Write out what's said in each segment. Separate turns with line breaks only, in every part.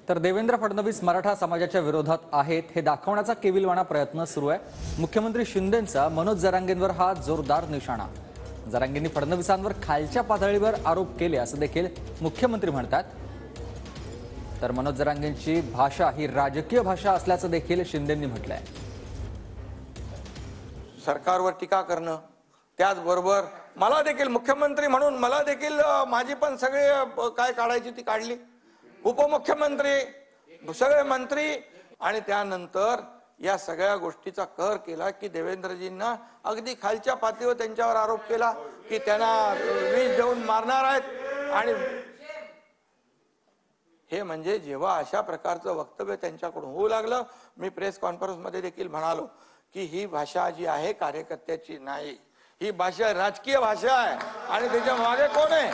तर देवेंद्र फडणवीस मराठा समाजाच्या विरोधात आहेत हे दाखवण्याचा केविलवाणा प्रयत्न सुरू आहे। मुख्यमंत्री शिंदेंचा मनोज जरांगेंवर हा जोरदार निशाणा। जरांगेंनी फडणवीसांवर खालच्या पातळीवर आरोप केले असं देखील मुख्यमंत्री म्हणतात। तर मनोज जरांगेंची भाषा ही राजकीय भाषा असल्याचं देखील शिंदेंनी म्हटलंय।
सरकारवर टीका करणं, त्याचबरोबर मला देखील मुख्यमंत्री म्हणून मला देखील माझी पण सगळे काय काढायची ती काढली, उपमुख्यमंत्री सगळे मंत्री, आणि त्यानंतर या सगळ्या गोष्टीचा कहर केला की देवेंद्रजींना अगदी खालच्या पातळीवर त्यांच्यावर आरोप केला की त्यांना विष देऊन मारणार आहेत। आणि हे म्हणजे जेव्हा अशा प्रकारचं वक्तव्य त्यांच्याकडून होऊ लागलं, मी प्रेस कॉन्फरन्स मध्ये देखील म्हणालो की ही भाषा जी आहे कार्यकर्त्याची नाही, ही भाषा राजकीय भाषा आहे आणि त्याच्या मागे कोण आहे।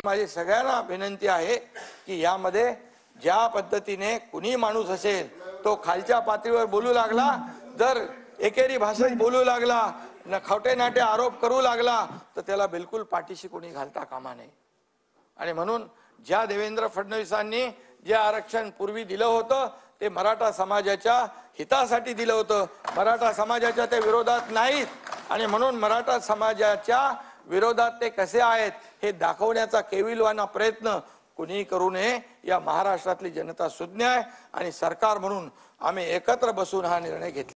माझी सगळ्यांना विनंती आहे की यामध्ये ज्या पद्धतीने कुणी माणूस असेल तो खालच्या पातळीवर बोलू लागला, जर एकेरी भाषेत बोलू लागला, खोटे नाटे आरोप करू लागला, तर त्याला बिलकुल पाठीशी कोणी घालता कामा नये। आणि म्हणून ज्या देवेंद्र फडणवीसांनी जे आरक्षण पूर्वी दिलं होतं ते मराठा समाजाच्या हितासाठी दिलं होतं, मराठा समाजाच्या ते विरोधात नाहीत। आणि म्हणून मराठा समाजाच्या विरोधात ते कसे आहेत हे दाखवण्याचा केविलवाणा प्रयत्न कुणी करू नये। या महाराष्ट्रातली जनता सुज्ञ आहे आणि सरकार म्हणून आम्ही एकत्र बसून हा निर्णय घेतला।